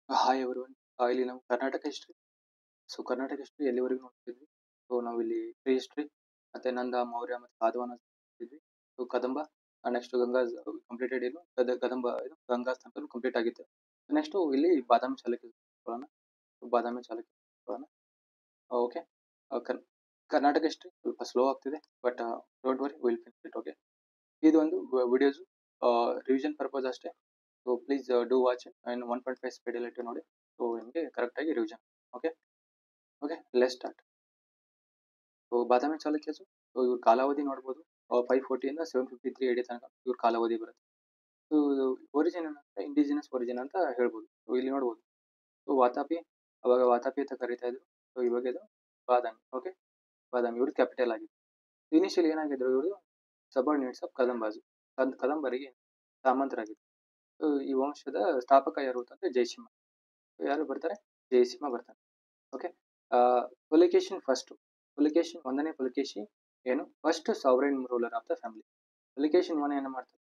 Hi everyone. ಇಲ್ಲಿ ನಾವು Karnataka history. Karnataka history ಎಲ್ಲಿವರೆಗೂ ನೋಡ್ತಿದ್ವಿ. ನಾವಿಲ್ಲಿ ಪ್ರೀ ಹಿಸ್ಟ್ರಿ ಮತ್ತೆ ನಂದ, ಮೌರ್ಯ ಮತ್ತು ಸಾತವಾಹನ ನೋಡ್ತಿದ್ವಿ. Kadamba, next Ganga completed. ಏನು ಕದಂಬ ಇದು ಗಂಗಾ ತನಕ ಕಂಪ್ಲೀಟ್ ಆಗಿತ್ತು. ನೆಕ್ಸ್ಟ್ ಇಲ್ಲಿ ಬಾದಾಮಿ ಚಾಲುಕ್ಯ ತಗೊಳ್ಳೋಣ. ಬಾದಾಮಿ ಚಾಲುಕ್ಯ ತಗೊಳ್ಳೋಣ. ಓಕೆ. ಕರ್ನಾಟಕ ಹಿಸ್ಟ್ರಿ ಸ್ವಲ್ಪ ಸ್ಲೋ ಆಗ್ತಿದೆ, but don't worry, will finish it. Okay. ಇದೊಂದು ವಿಡಿಯೋಸ್ ರಿವಿಷನ್ ಪರ್ಪಸ್ ಅಷ್ಟೇ. ಪ್ಲೀಸ್ ಡೂ ವಾಚ್ ಅಂಡ್ 1.5 ಸ್ಪೀಡಲ್ಲಿ ನೋಡಿ. ನಿಮಗೆ ಕರೆಕ್ಟಾಗಿ revision. Okay. Okay, let start. Badami Chalukyas, ಇವ್ರ ಕಾಲಾವಧಿ ನೋಡ್ಬೋದು. 540 753 AD ತನಕ ಇವ್ರ ಕಾಲಾವಧಿ ಬರುತ್ತೆ. ಒರಿಜಿನ್ ಏನಂದ್ರೆ ಇಂಡಿಜಿನಸ್ ಒರಿಜಿನ್ ಅಂತ ಹೇಳ್ಬೋದು. ಇಲ್ಲಿ ನೋಡ್ಬೋದು. ವಾತಾಪಿ, ಅವಾಗ ವಾತಾಪಿ ಅಂತ ಕರಿತಾ ಇದ್ರು. ಇವಾಗ ಇದು ಬಾದಾಮಿ. ಓಕೆ. ಬಾದಾಮಿ ಇವ್ರ ಕ್ಯಾಪಿಟಲ್ ಆಗಿದೆ. ಇನಿಷಿಯಲಿ ಏನಾಗಿದ್ರು ಇವರು ಸಬಾರ್ಡಿನೇಟ್ಸ್ ಆಫ್ ಕದಂಬಾಜು. ಕದಂಬರಿಗೆ ಸಾಮಂತರಾಗಿದ್ರು. ಈ ವಂಶದ ಸ್ಥಾಪಕ ಯಾರು ಅಂತಂದ್ರೆ ಜಯಸಿಂಹ. ಯಾರು ಬರ್ತಾರೆ? ಜಯಸಿಂಹ ಬರ್ತಾರೆ. ಓಕೆ. ಪುಲಿಕೇಶಿನ್ ಫಸ್ಟ್. ಪುಲಿಕೇಶಿನ್ ಒಂದನೇ ಪುಲಿಕೇಶಿ ಏನು first sovereign ruler of the family. Pulakeshin one ಏನು ಮಾಡ್ತಾರೆ?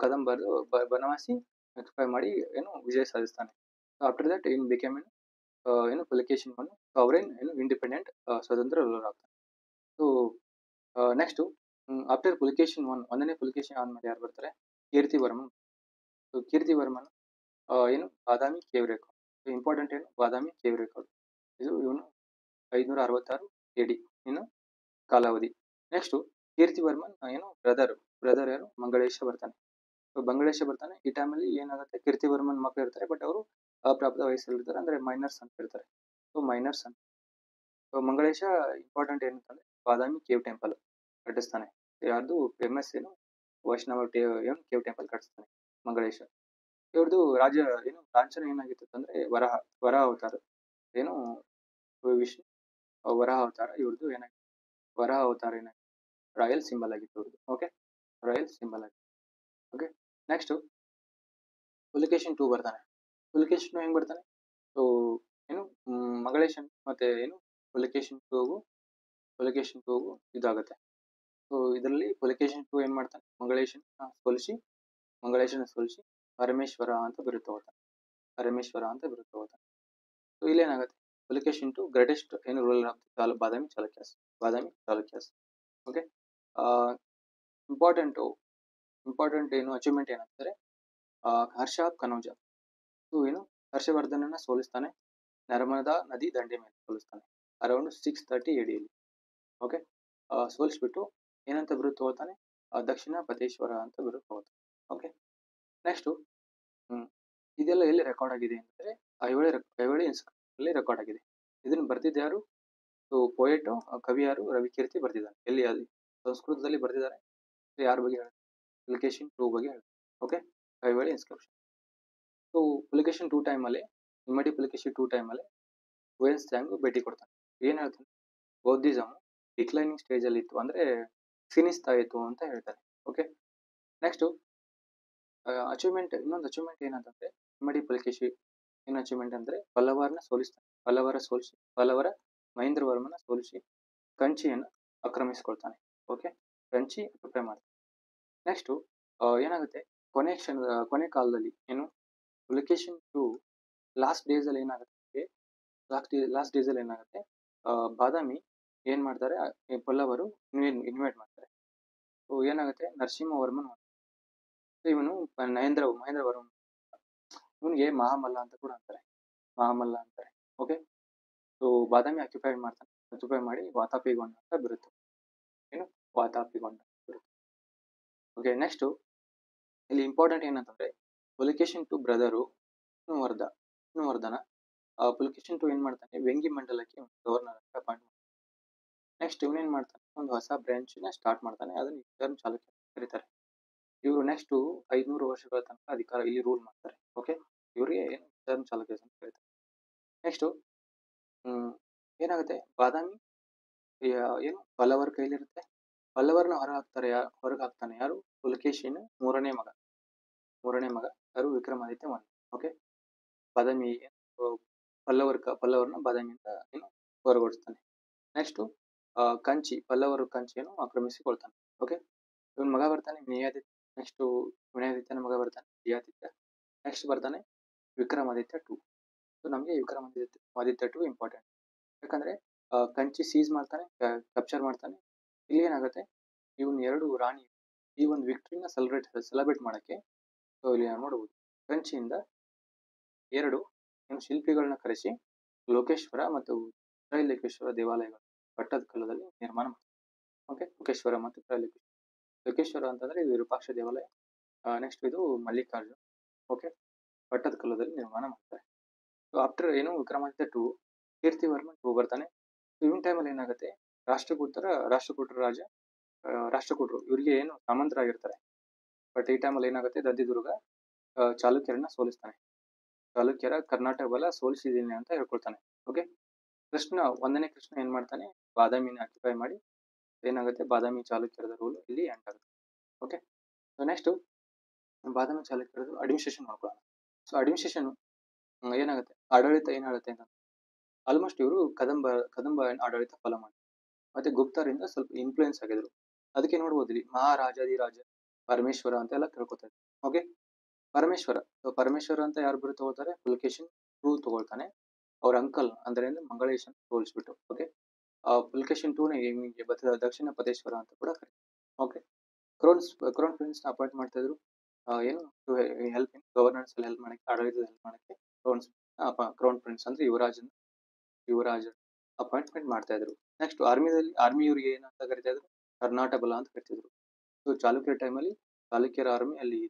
ಕದಂಬರು ಬನವಾಸಿ ಎಕ್ಸ್ಪೈ ಮಾಡಿ ಏನು ವಿಜಯ ಸಾಧಿಸ್ತಾನೆ. ಆಫ್ಟರ್ ದಟ್ ಇನ್ ಬಿಕೇಮ್ ಏನು ಪುಲಿಕೇಶಿನ್ ಒನ್ ಸಾವರೈನ್ ಏನು ಇಂಡಿಪೆಂಡೆಂಟ್ ಸ್ವತಂತ್ರ ರೂಲರ್ ಆಗ್ತಾನೆ. So next after Pulakeshin one, ಒಂದನೇ ಪುಲಿಕೇಶಿನ್ ಆದ್ಮೇಲೆ ಯಾರು ಬರ್ತಾರೆ? ಕೀರ್ತಿವರ್ಮನ್. ಕೀರ್ತಿವರ್ಮನ್ ಏನು ಬಾದಾಮಿ ಕೇವ್ ರೆಕಾರ್ಡ್. ಇಂಪಾರ್ಟೆಂಟ್ ಏನು? ಬಾದಾಮಿ ಕೇವ್ ರೆಕಾರ್ಡ್. ಇದು ಇವನು 566 AD ಇನ್ನು ಕಾಲಾವಧಿ. ನೆಕ್ಸ್ಟ್ ಕೀರ್ತಿವರ್ಮನ್ ಏನು ಬ್ರದರ್ ಯಾರು? ಮಂಗಳೇಶ ಬರ್ತಾನೆ. ಮಂಗಳೇಶ ಬರ್ತಾನೆ. ಈ ಟೈಮಲ್ಲಿ ಏನಾಗುತ್ತೆ, ಕೀರ್ತಿವರ್ಮನ್ ಮಕ್ಕಳು ಇರ್ತಾರೆ, ಬಟ್ ಅವರು ಅಪ್ರಾಪ್ತ ವಯಸ್ಸಲ್ಲಿ ಇರ್ತಾರೆ, ಅಂದ್ರೆ ಮೈನರ್ಸ್ ಅಂತ ಇರ್ತಾರೆ. ಮೈನರ್ಸ್ ಅಂತ. ಮಂಗಳೇಶ ಇಂಪಾರ್ಟೆಂಟ್ ಏನಂತಂದ್ರೆ ಬಾದಾಮಿ ಕೇವ್ ಟೆಂಪಲ್ ಕಟ್ಟಿಸ್ತಾನೆ. ಯಾರ್ದು ಫೇಮಸ್ ಏನು ವೈಷ್ಣವ ಏನು ಕೇವ್ ಟೆಂಪಲ್ ಕಟ್ಟಿಸ್ತಾನೆ ಮಂಗಳೇಶ. ಇವ್ರದ್ದು ರಾಜ ಏನು ಲಾಂಛನ ಏನಾಗಿತ್ತು ಅಂದ್ರೆ ವರಾಹ ಅವತಾರ. ಏನು ವಿಷ್ಣು ವರಾಹ ಅವತಾರ. ಇವ್ರದ್ದು ಏನಾಗಿತ್ತು? ವರಾಹ ಅವತಾರ ಏನಾಗಿತ್ತು? ರಾಯಲ್ ಸಿಂಬಲ್ ಆಗಿತ್ತು ಇವ್ರದ್ದು. ಓಕೆ. ರಾಯಲ್ ಸಿಂಬಲ್ ಆಗಿತ್ತು. ಓಕೆ. ನೆಕ್ಸ್ಟ್ ಪುಲಿಕೇಶನ್ 2 ಬರ್ತಾನೆ. ಪುಲಿಕೇಶನ್ ಹೆಂಗ್ ಬರ್ತಾನೆ? ಸೊ ಏನು ಮಂಗಳೇಶನ್ ಮತ್ತೆ ಏನು ಪುಲಿಕೇಶನ್ 2ಗೂ ಇದಾಗುತ್ತೆ. ಸೊ ಇದರಲ್ಲಿ ಪುಲಿಕೇಶನ್ 2 ಏನ್ ಮಾಡ್ತಾನೆ? ಮಂಗಳೇಶನ್ ಸೋಲಿಸಿ ಪರಮೇಶ್ವರ ಅಂತ ಬಿರುತ್ತು ಹೋಗ್ತಾನೆ. ಸೊ ಇಲ್ಲೇನಾಗುತ್ತೆ? ಪುಲಿಕೇಶನ್ 2 ಗ್ರೇಟೆಸ್ಟ್ ಏನು ruler of Badami Chalukyas. Okay. Important ಏನು ಅಚೀವ್ಮೆಂಟ್ ಏನಂತಾರೆ? ಹರ್ಷ ಕನೌಜ. ಏನು ಹರ್ಷವರ್ಧನನ ಸೋಲಿಸ್ತಾನೆ. ನರ್ಮದಾ ನದಿ ದಂಡೆ ಮೇಲೆ ಸೋಲಿಸ್ತಾನೆ ಅರೌಂಡ್ 630 AD. ಓಕೆ. ಸೋಲಿಸ್ಬಿಟ್ಟು ಏನಂತ ಬಿರುತ್ತು ಹೋಗ್ತಾನೆ? ದಕ್ಷಿಣ ಪತೇಶ್ವರ ಅಂತ ಬಿರುತ್ತು ಹೋಗ್ತಾನೆ. ಓಕೆ. ನೆಕ್ಸ್ಟ್ ಇದೆಲ್ಲ ಎಲ್ಲಿ ರೆಕಾರ್ಡ್ ಆಗಿದೆ ಅಂದರೆ ಐಹೊಳೆ ಅಲ್ಲಿ ರೆಕಾರ್ಡ್ ಆಗಿದೆ. ಇದನ್ನು ಬರ್ದಿದ್ದು ಯಾರು? ಪೋಯೆಟ್ ಕವಿ ಯಾರು? ರವಿಕೀರ್ತಿ ಬರ್ದಿದ್ದಾರೆ. ಎಲ್ಲಿ? ಅಲ್ಲಿ ಸಂಸ್ಕೃತದಲ್ಲಿ ಬರ್ದಿದ್ದಾರೆ. ಯಾರ ಬಗ್ಗೆ ಹೇಳಿ? ಪುಲಿಕೇಶಿನ್ 2 ಬಗ್ಗೆ ಹೇಳಿ. ಓಕೆ. ಐಹೊಳೆ ಇನ್ಸ್ಕ್ರಿಪ್ಷನ್. ಸೊ ಪುಲಿಕೇಶಿನ್ 2 ಟೈಮಲ್ಲಿ, ಇಮ್ಮಡಿ ಪುಲಿಕೇಶಿ 2 ಟೈಮಲ್ಲಿ ವೇನ್ಸ್ ತ್ಸಾಂಗ್ ಭೇಟಿ ಕೊಡ್ತಾನೆ. ಏನ್ ಹೇಳ್ತಾನೆ? ಬೌದ್ಧಿಸಮ್ ಡಿಕ್ಲೈನಿಂಗ್ ಸ್ಟೇಜ್ ಅಲ್ಲಿ ಇತ್ತು, ಅಂದ್ರೆ ಕ್ಷೀಣಿಸ್ತಾ ಇತ್ತು ಅಂತ ಹೇಳ್ತಾರೆ. ಓಕೆ. ನೆಕ್ಸ್ಟ್ ಅಚೀವ್ಮೆಂಟ್, ಇನ್ನೊಂದು ಅಚೀವ್ಮೆಂಟ್ ಏನಂತಂದ್ರೆ ಇಮ್ಮಡಿ ಪುಲಿಕೇಶಿ ಏನು ಅಚೀವ್ಮೆಂಟ್ ಅಂದ್ರೆ ಪಲ್ಲವರನ್ನ ಸೋಲಿಸ್ತಾನೆ. ಪಲ್ಲವರ ಮಹೇಂದ್ರವರ್ಮನ ಸೋಲಿಸಿ ಕಂಚಿಯನ್ನು ಆಕ್ರಮಿಸಿಕೊಳ್ತಾನೆ. ಓಕೆ. ಕಂಚಿ ಅಕ್ಯುಪೈ ಮಾಡ್ತಾನೆ. ನೆಕ್ಸ್ಟ್ ಏನಾಗುತ್ತೆ? ಕೊನೆ ಕಾಲದಲ್ಲಿ ಏನು ಪುಲಿಕೇಶಿನ್ 2 ಲಾಸ್ಟ್ ಡೇಸ್ ಅಲ್ಲಿ ಏನಾಗುತ್ತೆ? ಬಾದಾಮಿ ಏನ್ ಮಾಡ್ತಾರೆ? ಪಲ್ಲವರು ಇನ್ವೈಟ್ ಮಾಡ್ತಾರೆ. ಏನಾಗುತ್ತೆ? ನರಸಿಂಹವರ್ಮನ್ ಇವನು ಮಹೇಂದ್ರವರ್ಮನ್ ಇವನಿಗೆ ಮಹಾಮಲ್ಲ ಅಂತ ಕೂಡ ಅಂತಾರೆ. ಓಕೆ. ಸೊ ಬಾದಾಮಿ ಆಕ್ಯುಪೈ ಮಾಡಿ ವಾತಾಪಿಗೊಂಡ ಅಂತ ಬರುತ್ತೆ. ಏನು ವಾತಾಪಿಗೊಂಡ ಬರುತ್ತೆ. ಓಕೆ. ನೆಕ್ಸ್ಟ್ ಇಲ್ಲಿ ಇಂಪಾರ್ಟೆಂಟ್ ಏನಂತಂದ್ರೆ ಪುಲಿಕೇಶಿನ್ 2 ಬ್ರದರು ವಿಷ್ಣುವರ್ಧನ. ಪುಲಿಕೇಶಿನ್ 2 ಏನ್ ಮಾಡ್ತಾನೆ? ವೆಂಗಿ ಮಂಡಲಕ್ಕೆ ಗವರ್ನರ್ ಅಂತ ಅಪಾಯಿಂಟ್ ಮಾಡ್ತಾನೆ. ನೆಕ್ಸ್ಟ್ ಇವನೇನ್ ಮಾಡ್ತಾನೆ? ಒಂದು ಹೊಸ ಬ್ರಾಂಚ್ ನ ಸ್ಟಾರ್ಟ್ ಮಾಡ್ತಾನೆ. ಅದನ್ನ ಈಸ್ಟರ್ನ್ ಚಾಲುಕ್ಯ ಕರೀತಾರೆ. ಇವರು ನೆಕ್ಸ್ಟ್ 500 ವರ್ಷಗಳ ತನಕ ಅಧಿಕಾರ ಇಲ್ಲಿ ರೂಲ್ ಮಾಡ್ತಾರೆ. ಓಕೆ. ಇವರಿಗೆ ಏನು ಈಸ್ಟರ್ನ್ ಚಾಲುಕ್ಯಸ್ ಅಂತ ಕರೀತಾರೆ. ನೆಕ್ಸ್ಟ್ ಏನಾಗುತ್ತೆ? ಬಾದಾಮಿ ಏನು ಪಲ್ಲವರ ಕೈಲಿರುತ್ತೆ. ಪಲ್ಲವರನ್ನ ಹೊರಗೆ ಹಾಕ್ತಾನೆ ಯಾರು? ಪುಲಿಕೇಶಿನ್ ಮೂರನೇ ಮಗ ಯಾರು? ವಿಕ್ರಮಾದಿತ್ಯ 1. ಓಕೆ. ಬಾದಾಮಿ ಪಲ್ಲವರನ್ನ ಬಾದಾಮಿಯಿಂದ ಏನು ಹೊರಗೋಡಿಸ್ತಾನೆ. ನೆಕ್ಸ್ಟ್ ಪಲ್ಲವರು ಕಂಚಿಯನ್ನು ಆಕ್ರಮಿಸಿಕೊಳ್ತಾನೆ. ಓಕೆ. ಇವನ್ ಮಗ ಬರ್ತಾನೆ ವಿನಯಾದಿತ್ಯ. ನೆಕ್ಸ್ಟ್ ವಿನಯಾದಿತ್ಯನ ಮಗ ಬರ್ತಾನೆ ವಿಜಯಾದಿತ್ಯ. ನೆಕ್ಸ್ಟ್ ಬರ್ತಾನೆ ವಿಕ್ರಮಾದಿತ್ಯ 2. ಸೊ ನಮಗೆ ವಿಕ್ರಮಾದಿತ್ಯ ಟು ಇಂಪಾರ್ಟೆಂಟ್. ಯಾಕಂದ್ರೆ ಕಂಚಿ ಸೀಸ್ ಮಾಡ್ತಾನೆ, ಕ್ಯಾಪ್ಚರ್ ಮಾಡ್ತಾನೆ. ಇಲ್ಲಿ ಏನಾಗುತ್ತೆ, ಇವನ್ 2 ರಾಣಿ ಈ ಒಂದು ವಿಕ್ಟ್ರಿನ ಸೆಲೆಬ್ರೇಟ್ ಮಾಡಕ್ಕೆ ಸೊ ಇಲ್ಲಿ ನಾವು ನೋಡಬಹುದು ಕಂಚಿಯಿಂದ 2 ಶಿಲ್ಪಿಗಳನ್ನ ಕರೆಸಿ ಲೋಕೇಶ್ವರ ಮತ್ತು ತ್ರೈಲೋಕೇಶ್ವರ ದೇವಾಲಯಗಳು ಪಟ್ಟದಕಲ್ಲದಲ್ಲಿ ನಿರ್ಮಾಣ ಮಾಡ್ತಾರೆ. ಓಕೆ, ಲೋಕೇಶ್ವರ ಮತ್ತು ತ್ರೈಲೋಕೇಶ್ವರ. ಲೋಕೇಶ್ವರ ಅಂತಂದ್ರೆ ಇದು ವಿರೂಪಾಕ್ಷ ದೇವಾಲಯ. ನೆಕ್ಸ್ಟ್ ಇದು ಮಲ್ಲಿಕಾರ್ಜುನ. ಓಕೆ, ಪಟ್ಟದಕಲ್ಲದಲ್ಲಿ ನಿರ್ಮಾಣ ಮಾಡ್ತಾರೆ. So after Vikramaditya two Kirtivarman two ಬರ್ತಾನೆ. ಇವನ್ ಟೈಮಲ್ಲಿ ಏನಾಗುತ್ತೆ, ರಾಷ್ಟ್ರಕೂಟರ ರಾಜ ರಾಷ್ಟ್ರಕೂಟರು ಇವರಿಗೆ ಸಾಮಂತರಾಗಿರ್ತಾರೆ. ಬಟ್ ಈ ಟೈಮಲ್ಲಿ ಏನಾಗುತ್ತೆ, ದಂದಿದುರ್ಗ ಚಾಲುಕ್ಯರನ್ನ ಸೋಲಿಸ್ತಾನೆ. ಚಾಲುಕ್ಯರ ಕರ್ನಾಟಕ ಬಲ ಸೋಲಿಸಿದ್ದೀನಿ ಅಂತ ಹೇಳ್ಕೊಳ್ತಾನೆ. ಓಕೆ, ಒಂದನೇ ಕೃಷ್ಣ ಏನ್ ಮಾಡ್ತಾನೆ, ಬಾದಾಮಿನ ಆಕ್ಯುಪೈ ಮಾಡಿ ಏನಾಗುತ್ತೆ, ಬಾದಾಮಿ ಚಾಲುಕ್ಯರದ ರೂಲ್ ಇಲ್ಲಿ ಎಂಡ್ ಆಗುತ್ತೆ. ಓಕೆ, ಸೊ ನೆಕ್ಸ್ಟ್ ಬಾದಾಮಿ ಚಾಲುಕ್ಯರದು ಅಡ್ಮಿನಿಸ್ಟ್ರೇಷನ್ ಮಾಡ್ಕೊಳ್ಳೋಣ. ಸೊ ಅಡ್ಮಿನಿಸ್ಟ್ರೇಷನ್ ಏನಾಗುತ್ತೆ, ಆಡಳಿತ ಏನ್ ಹೇಳುತ್ತೆ ಅಂತ ಆಲ್ಮೋಸ್ಟ್ ಇವರು ಕದಂಬ ಆಡಳಿತ ಫಾಲೋ ಮಾಡಿ ಮತ್ತೆ ಗುಪ್ತರಿಂದ ಸ್ವಲ್ಪ ಇನ್ಫ್ಲೂಯೆನ್ಸ್ ಆಗಿದ್ರು. ಅದಕ್ಕೆ ನೋಡ್ಬೋದು ಇಲ್ಲಿ ಮಹಾರಾಜಾದಿರಾಜ ಪರಮೇಶ್ವರ ಅಂತ ಎಲ್ಲ ಕೇಳ್ಕೊತಾರೆ. ಓಕೆ, ಪರಮೇಶ್ವರ ಅಂತ ಯಾರು ಬರು ತಗೋತಾರೆ, ಪುಲಕೇಶಿನ್ ಟೂ ತಗೊಳ್ತಾನೆ. ಅವ್ರ ಅಂಕಲ್ ಅಂದ್ರೆ ಮಂಗಳೇಶನ್ ಹೋಲಿಸ್ಬಿಟ್ಟು. ಓಕೆ, ಪುಲಕೇಶಿನ್ ಟೂನ ದಕ್ಷಿಣ ಪದೇಶ್ವರ ಅಂತ ಕೂಡ ಕರೀತಾರೆ. ಓಕೆ, ಕ್ರೌನ್ ಪ್ರಿನ್ಸ್ ನ ಅಪಾಯಿಂಟ್ ಮಾಡ್ತಾ ಇದ್ರು. To help in governance help ಮಾಡಕ್ಕೆ, ಆಡಳಿತದ ಹೆಲ್ಪ್ ಮಾಡಕ್ಕೆ ಕ್ರೌನ್ ಪ್ರಿನ್ಸ್ ಅಂದ್ರೆ ಯುವರಾಜ ಅಪಾಯಿಂಟ್ಮೆಂಟ್ ಮಾಡ್ತಾ ಇದ್ರು. ನೆಕ್ಸ್ಟ್ ಆರ್ಮಿ ಇವ್ರಿಗೆ ಏನಂತ ಕರಿತಾ ಇದ್ರು, ಕರ್ನಾಟಕ ಬಲ ಅಂತ ಕರಿತಿದ್ರು. ಸೊ ಚಾಲುಕ್ಯರ ಟೈಮಲ್ಲಿ ಚಾಲುಕ್ಯರ ಆರ್ಮಿ ಅಲ್ಲಿ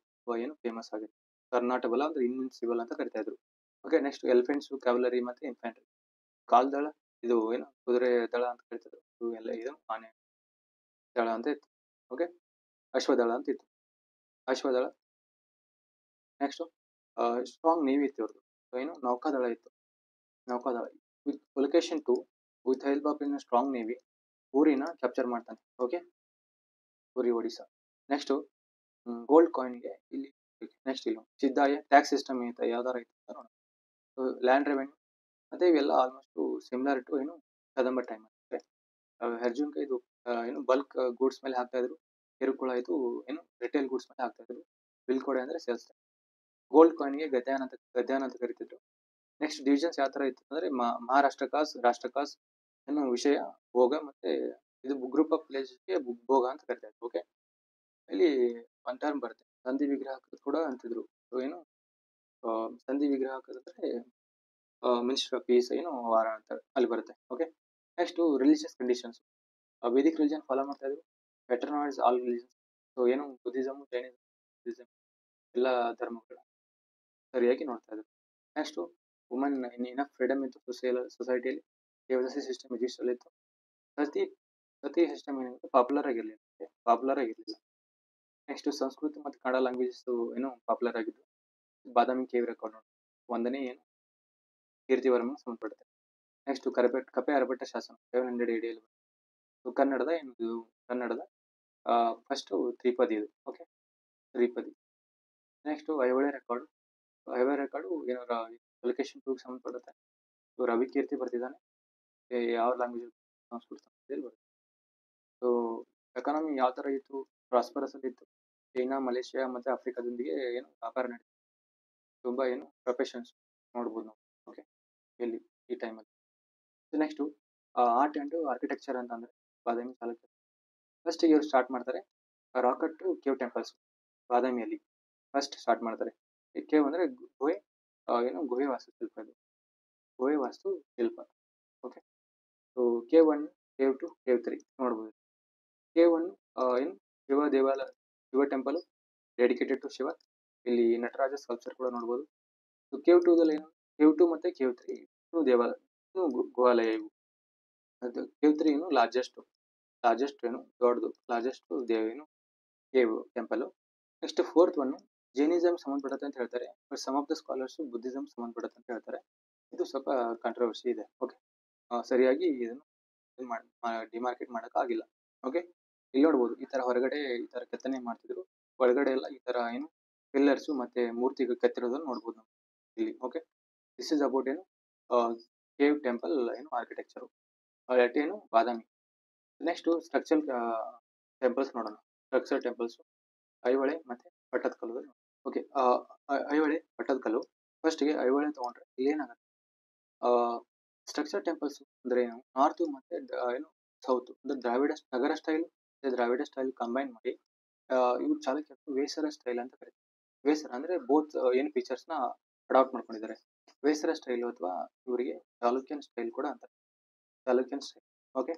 ಫೇಮಸ್ ಆಗಿದೆ. ಕರ್ನಾಟಕ ಬಲ ಅಂದ್ರೆ ಇನ್ವಿನ್ಸಿಬಲ್ ಅಂತ ಕರಿತಾ ಇದ್ರು. ಓಕೆ, ನೆಕ್ಸ್ಟ್ ಎಲಿಫೆಂಟ್ಸ್, ಕ್ಯಾವಲರಿ ಮತ್ತೆ ಇನ್ಫ್ಯಾಂಟ್ರಿ. ಕಾಲ್ದಳ ಇದು ಕುದುರೆ ದಳ ಅಂತ ಕರಿತಿದ್ರು. ಇದು ಆನೆ ದಳ ಅಂತ ಇತ್ತು. ಓಕೆ, ಅಶ್ವದಳ ಅಂತ ಇತ್ತು. ಅಶ್ವದಳ. ನೆಕ್ಸ್ಟ್ ಸ್ಟ್ರಾಂಗ್ ನೇವಿ ಇತ್ತು ಇವ್ರದ್ದು. ನೌಕಾದಳ ಇತ್ತು. ನೌಕಾದಳ with Pulakeshin two with help of in strong navy ಊರಿನ ಕ್ಯಾಪ್ಚರ್ ಮಾಡ್ತಾನೆ. ಓಕೆ, ಊರಿ ಒಡಿಶಾ. ನೆಕ್ಸ್ಟ್ ಗೋಲ್ಡ್ ಕಾಯಿನ್ಗೆ ಇಲ್ಲಿ ನೆಕ್ಸ್ಟ್ ಇಲ್ಲಿ ಸಿದ್ದಾಯ ಟ್ಯಾಕ್ಸ್ ಸಿಸ್ಟಮ್ ಯಾವ್ದಾರ ಇತ್ತು ಅಂತ ನೋಡೋಣ. ಸೊ ಲ್ಯಾಂಡ್ ರೆವೆನ್ಯೂ ಮತ್ತೆ ಇವೆಲ್ಲ almost similar to Kadamba time. Arjun ಇದು ಬಲ್ಕ್ ಗೂಡ್ಸ್ ಮೇಲೆ ಹಾಕ್ತಾ ಇದ್ರು. ಕಿರುಕುಳ ಇದು ರಿಟೇಲ್ ಗೂಡ್ಸ್ ಮೇಲೆ ಹಾಕ್ತಾ ಇದ್ರು. ಬಿಲ್ಕೋಡೆ ಅಂದ್ರೆ ಸೇಲ್ಸ್. ಗೋಲ್ಡ್ ಕಾಯಿನ್ಗೆ ಗದ್ಯಾನ ಅಂತ ಕರಿತಿದ್ರು. ನೆಕ್ಸ್ಟ್ ಡಿವಿಷನ್ಸ್ ಯಾವ ತರ ಇತ್ತು ಅಂದ್ರೆ ಮಹಾರಾಷ್ಟ್ರಕಾಸ್, ರಾಷ್ಟ್ರಕಾಸ್, ವಿಷಯ, ಭೋಗ ಮತ್ತೆ ಇದು ಗ್ರೂಪ್ ಆಫ್ ಪ್ಲೇಸ್ಗೆ ಭೋಗ ಅಂತ ಕರಿತಾ ಇದ್ರು. ಓಕೆ, ಇಲ್ಲಿ ಒನ್ ಟರ್ಮ್ ಬರುತ್ತೆ, ಸಂಧಿ ವಿಗ್ರಹ ಕೂಡ ಅಂತಿದ್ರು. ಸಂಧಿ ವಿಗ್ರಹ ಅಂದ್ರೆ ಮಿನಿಸ್ಟರ್ ಆಫ್ ಪೀಸ್ ವಾರ ಅಂತ ಅಲ್ಲಿ ಬರುತ್ತೆ. Okay, next religious conditions. Vedic religion follow ಮಾಡ್ತಾ ಇದ್ರು. ವೆಟರ್ನೈಸ್ all religions. So Buddhism, Jainism ಎಲ್ಲ ಧರ್ಮಗಳ ಸರಿಯಾಗಿ ನೋಡ್ತಾ ಇದ್ರು. ನೆಕ್ಸ್ಟ್ ವುಮನ್ ಇನಫ್ ಫ್ರೀಡಮ್ ಇತ್ತು ಸೊಸೈಟಿಯಲ್ಲಿ. ದೇವದಾಸಿ ಸಿಸ್ಟಮ್ ಎಕ್ಸಿಸ್ಟ್ ಇತ್ತು. ಸತಿ ಸಿಸ್ಟಮ್ ಪಾಪ್ಯುಲರ್ ಆಗಿರ್ಲಿಲ್ಲ. ನೆಕ್ಸ್ಟ್ ಸಂಸ್ಕೃತ ಮತ್ತು ಕನ್ನಡ ಲ್ಯಾಂಗ್ವೇಜಸ್ ಪಾಪ್ಯುಲರ್ ಆಗಿದ್ದು. ಬಾದಾಮಿ ಕೇವ್ ರೆಕಾರ್ಡ್ ನೋಡಿ, ಒಂದನೇ ಕೀರ್ತಿವರ್ಮನ್ ಸಂಬಂಧಪಡುತ್ತೆ. ನೆಕ್ಸ್ಟ್ ಕಪೆ ಅರಬಟ್ಟ ಶಾಸನ 700 AD. ಕನ್ನಡದ ಫಸ್ಟ್ ತ್ರಿಪದಿ ಇದು. ಓಕೆ, ತ್ರಿಪದಿ. ನೆಕ್ಸ್ಟ್ ಐಹೊಳೆ ರೆಕಾರ್ಡ್ ಪುಲಕೇಶಿನ್ ಟೂಗೆ ಸಂಬಂಧಪಡುತ್ತೆ. ರವಿಕೀರ್ತಿ ಬರ್ತಿದ್ದಾನೆ. ಯಾವ ಲ್ಯಾಂಗ್ವೇಜ್, ಸಂಸ್ಕೃತ ಸಂಸ್ಕೃತಿಯಲ್ಲಿ ಬರುತ್ತೆ. ಸೊ ಎಕಾನಮಿ ಯಾವ ತರ ಇತ್ತು, ಪ್ರಾಸ್ಪರಸ್ ಅಲ್ಲಿ ಇತ್ತು. ಚೈನಾ, ಮಲೇಷಿಯಾ ಮತ್ತೆ ಆಫ್ರಿಕಾದೊಂದಿಗೆ ವ್ಯಾಪಾರ ನಡೀತು. ತುಂಬಾ ಪ್ರೊಫೆಷನ್ಸ್ ನೋಡ್ಬೋದು ನಾವು. ಓಕೆ, ಇಲ್ಲಿ ಈ ಟೈಮಲ್ಲಿ. ನೆಕ್ಸ್ಟ್ ಆರ್ಟ್ ಅಂಡ್ ಆರ್ಕಿಟೆಕ್ಚರ್ ಅಂತ ಅಂದ್ರೆ ಬಾದಾಮಿ ಚಾಲುಕ್ಯ ಫಸ್ಟ್ ಇವ್ರು ಸ್ಟಾರ್ಟ್ ಮಾಡ್ತಾರೆ. ರಾಕೆಟ್ ಟು ಕೇವ್ ಟೆಂಪಲ್ಸ್ ಬಾದಾಮಿಯಲ್ಲಿ ಫಸ್ಟ್ ಸ್ಟಾರ್ಟ್ ಮಾಡ್ತಾರೆ. ಕೇವ್ ಅಂದ್ರೆ ಗುಹೆ, ಗುಹೆ ವಾಸ್ತುಶಿಲ್ಪ ಇದು. ಗುಹೆ ವಾಸ್ತುಶಿಲ್ಪ. Okay, so cave 1, cave 2, cave 3 ನೋಡ್ಬೋದು. Cave 1 Shiva temple dedicated to Shiva. ಇಲ್ಲಿ ನಟರಾಜ ಸ್ಕಲ್ಪ್ಚರ್ ಕೂಡ ನೋಡ್ಬೋದು. ಸೊ ಕೇವ್ 2 ದಲ್ಲಿ ಕೇವ್ 2 ಮತ್ತೆ ಕೇವ್ 3 ಗುಹಾಲಯ ಇವು. ಅದು ಕೇವ್ 3 ಲಾರ್ಜೆಸ್ಟ್ ದೊಡ್ಡದು cave temple. Next fourth one Jainism ಸಂಬಂಧಪಡುತ್ತೆ ಅಂತ ಹೇಳ್ತಾರೆ. But some of the scholars Buddhism ಸಂಬಂಧಪಡುತ್ತೆ ಅಂತ ಹೇಳ್ತಾರೆ. ಇದು ಸ್ವಲ್ಪ ಕಾಂಟ್ರವರ್ಸಿ ಇದೆ. ಓಕೆ, ಸರಿಯಾಗಿ ಇದನ್ನು ಡಿಮಾರ್ಕೆಟ್ ಮಾಡಕ್ ಆಗಿಲ್ಲ. ಓಕೆ, ಇಲ್ಲಿ ನೋಡ್ಬೋದು ಈ ತರ ಹೊರಗಡೆ ಈ ತರ ಕೆತ್ತನೆ ಮಾಡ್ತಿದ್ರು, ಒಳಗಡೆ ಎಲ್ಲ ಈ ತರ ಪಿಲ್ಲರ್ಸ್ ಮತ್ತೆ ಮೂರ್ತಿಗಳು ಕೆತ್ತಿರೋದನ್ನ ನೋಡ್ಬೋದು ನಾವು ಇಲ್ಲಿ. Okay, this is about cave temple architecture Badami. Next structure temples ನೋಡೋಣ. ಸ್ಟ್ರಕ್ಚರ್ ಟೆಂಪಲ್ಸ್ ಐಹೊಳೆ ಮತ್ತೆ ಪಟ್ಟದಕಲ್ಲು. ಓಕೆ, ಐಹೊಳೆ ಪಟ್ಟದಕಲ್ಲು. ಫಸ್ಟ್ಗೆ ಐಹೊಳೆ ತಗೊಂಡ್ರೆ ಇಲ್ಲಿ ಏನಾಗುತ್ತೆ, ಸ್ಟ್ರಕ್ಚರ್ ಟೆಂಪಲ್ಸ್ ಅಂದ್ರೆ ಏನು, ನಾರ್ತ್ ಮತ್ತೆ ಏನು ಸೌತ್ ಅಂದ್ರೆ ದ್ರಾವಿಡ ನಗರ ಸ್ಟೈಲ್ ದ್ರಾವಿಡ ಸ್ಟೈಲ್ ಕಂಬೈನ್ ಮಾಡಿ ಇವ್ರು ಚಾಲುಕ್ಯರು ವೇಸರ ಸ್ಟೈಲ್ ಅಂತ ಕರೀತಾರೆ. ವೇಸರ ಅಂದ್ರೆ ಬೋತ್ ಏನು ಫೀಚರ್ಸ್ ನ ಅಡಾಪ್ಟ್ ಮಾಡ್ಕೊಂಡಿದ್ದಾರೆ. ವೇಸರ ಸ್ಟೈಲ್ ಅಥವಾ ಇವರಿಗೆ ಚಾಲುಕ್ಯನ್ ಸ್ಟೈಲ್ ಕೂಡ ಅಂತಾರೆ. Chalukyan style. Okay,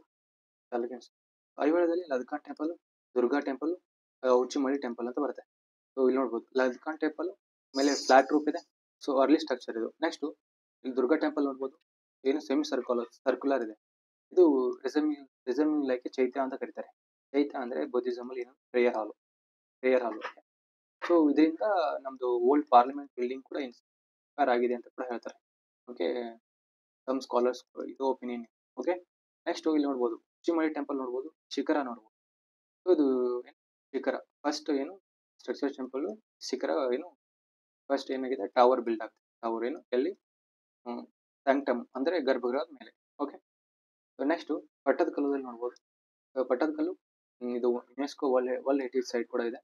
Chalukyan style. ಐಹೊಳೆದಲ್ಲಿ Ladkhan temple, Durga temple, Huchimalli temple ಅಂತ ಬರುತ್ತೆ. ಸೊ ಇಲ್ಲಿ ನೋಡ್ಬೋದು ಲದ್ಕಾನ್ ಟೆಂಪಲ್ ಮೇಲೆ ಫ್ಲಾಟ್ ರೂಪ್ ಇದೆ. ಸೊ ಅರ್ಲಿ ಸ್ಟ್ರಕ್ಚರ್ ಇದು. ನೆಕ್ಸ್ಟ್ ಇಲ್ಲಿ ದುರ್ಗಾ ಟೆಂಪಲ್ ನೋಡ್ಬೋದು, ಏನು ಸೆಮಿ ಸರ್ಕ್ಯುಲರ್ ಇದೆ. ಇದು ರಿಸಮಿಂಗ್ ಲೈಕ್ ಚೈತ್ಯ ಅಂತ ಕರೀತಾರೆ. ಚೈತ್ಯ ಅಂದ್ರೆ ಬುದ್ಧಿಸಮ್ ಅಲ್ಲಿ ಏನು ಪ್ರೇಯರ್ ಹಾಲ್. ಸೊ ಇದರಿಂದ ನಮ್ದು ಓಲ್ಡ್ ಪಾರ್ಲಿಮೆಂಟ್ ಬಿಲ್ಡಿಂಗ್ ಕೂಡ ಇನ್ಸ್ಪೈರ್ ಆಗಿದೆ ಅಂತ ಕೂಡ ಹೇಳ್ತಾರೆ. ಓಕೆ, ಸಮ್ ಸ್ಕಾಲರ್ಸ್ ಇದು ಒಪಿನಿಯನ್. ಓಕೆ, ನೆಕ್ಸ್ಟ್ ಇಲ್ಲಿ ನೋಡ್ಬೋದು ಉಚ್ಚಿಮಳಿ ಟೆಂಪಲ್ ನೋಡ್ಬೋದು, ಶಿಖರ ನೋಡ್ಬೋದು. ಸೊ ಇದು ಶಿಖರ ಫಸ್ಟ್ ಏನು ಸ್ಟ್ರಕ್ಚರ್ ಟೆಂಪಲ್ ಶಿಖರ ಏನು ಫಸ್ಟ್ ಏನಾಗಿದೆ ಟವರ್ ಬಿಲ್ಡ್ ಆಗ್ತದೆ. ಟವರ್ ಏನು ಎಲ್ಲಿ ಸ್ಯಾಂಕ್ಟಮ್ ಅಂದ್ರೆ ಗರ್ಭಗೃಹದ ಮೇಲೆ. ಓಕೆ, ನೆಕ್ಸ್ಟ್ ಪಟ್ಟದಕಲ್ಲುದಲ್ಲಿ ನೋಡ್ಬೋದು. ಪಟ್ಟದಕಲ್ಲು ಇದು ಯುನೆಸ್ಕೋ ವರ್ಲ್ಡ್ ಹೆರಿಟೇಜ್ ಸೈಟ್ ಕೂಡ ಇದೆ.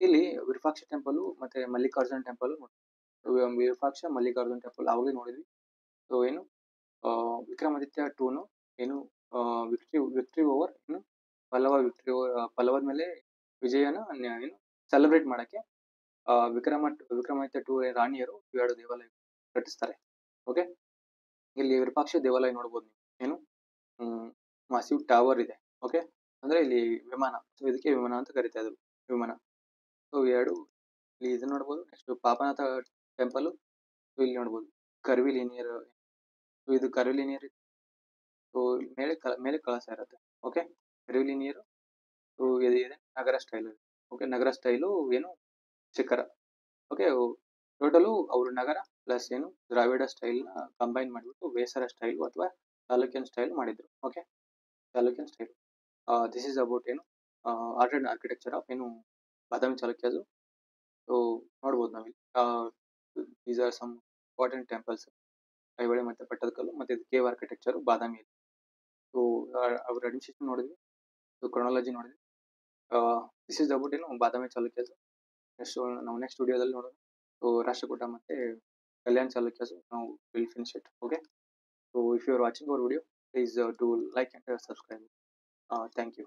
ಇಲ್ಲಿ ವಿರೂಪಾಕ್ಷ ಟೆಂಪಲ್ ಮತ್ತೆ ಮಲ್ಲಿಕಾರ್ಜುನ ಟೆಂಪಲ್. ವಿರೂಪಾಕ್ಷ ಮಲ್ಲಿಕಾರ್ಜುನ ಟೆಂಪಲ್ ಅವಾಗಲೇ ನೋಡಿದ್ವಿ. ಸೊ ಏನು ವಿಕ್ರಮಾದಿತ್ಯ ಟೂನು ಏನು ವಿಕ್ಟ್ರಿ ಓವರ್ ಏನು ಪಲ್ಲವದ ಮೇಲೆ ವಿಜಯನ ಏನು ಸೆಲೆಬ್ರೇಟ್ ಮಾಡಕ್ಕೆ ವಿಕ್ರಮಾದಿತ್ಯ ಟೂ ರಾಣಿಯರು ಎರಡು ದೇವಾಲಯ ಕಟ್ಟಿಸ್ತಾರೆ. ಓಕೆ, ಇಲ್ಲಿ ವಿರೂಪಾಕ್ಷ ದೇವಾಲಯ ನೋಡ್ಬೋದು ನೀವು. ಏನು ಮಾಸಿವ್ ಟವರ್ ಇದೆ. ಓಕೆ, ಅಂದ್ರೆ ಇಲ್ಲಿ ವಿಮಾನ, ಸೊ ಇದಕ್ಕೆ ವಿಮಾನ ಅಂತ ಕರಿತಾ ಇದ್ರು, ವಿಮಾನ. ಸೊ ಎರಡು ಇಲ್ಲಿ ಇದು ನೋಡ್ಬೋದು. Next Papanatha temple. ಇಲ್ಲಿ ನೋಡ್ಬೋದು ಕರ್ವಿಲಿನಿಯರ್. ಇದು ಕರ್ವಿಲಿನಿಯರ್. ಸೊ ಮೇಲೆ ಕಳಸ ಇರುತ್ತೆ. ಓಕೆ, ಕರ್ವಿಲಿನಿಯರ್. ಸೊ ಇದೆ ನಗರ ಸ್ಟೈಲ್. ಓಕೆ, ನಗರ ಸ್ಟೈಲು ಏನು ಶಿಖರ. ಓಕೆ, ಟೋಟಲು ಅವರು ನಗರ ಪ್ಲಸ್ ಏನು ದ್ರಾವಿಡ ಸ್ಟೈಲ್ ನ ಕಂಬೈನ್ ಮಾಡಿಬಿಟ್ಟು ವೇಸರ ಸ್ಟೈಲ್ ಅಥವಾ ಚಾಲುಕ್ಯನ್ ಸ್ಟೈಲ್ ಮಾಡಿದ್ರು. Okay, Chalukyan style. This is about ಏನು ಆರ್ಟ್ ಅಂಡ್ ಆರ್ಕಿಟೆಕ್ಚರ್ ಆಫ್ ಏನು ಬಾದಾಮಿ ಚಾಲುಕ್ಯದು. ಸೊ ನೋಡ್ಬೋದು ನಾವಿಲ್ಲಿ these are some important temples. Aihole ಮತ್ತೆ ಪಟ್ಟದಕಲ್ಲು ಮತ್ತೆ ಕೇವ್ ಆರ್ಕಿಟೆಕ್ಚರ್ ಬಾದಾಮಿಯಲ್ಲಿ. ಸೊ ಅವ್ರ ಅಡ್ಮಿನಿಸ್ಟ್ರೇಷನ್ ನೋಡಿದ್ವಿ, ಸೊ ಕ್ರೊನಾಲಜಿ ನೋಡಿದ್ವಿ. ದಿಸ್ ಇಸ್ ಅಬೌಟ್ ಏನು ಬಾದಾಮಿ ಚಾಲುಕ್ಯದು. ನಾವು ನೆಕ್ಸ್ಟ್ ವಿಡಿಯೋದಲ್ಲಿ ನೋಡೋಣ. ಸೊ ರಾಷ್ಟ್ರಕೂಟ ಮತ್ತೆ ಕಲ್ಯಾಣ್ ಚಾಲುಕ್ಯಸ್ ನಾವು will finish it. Okay, so if you are watching our video, please to like and subscribe. Thank you.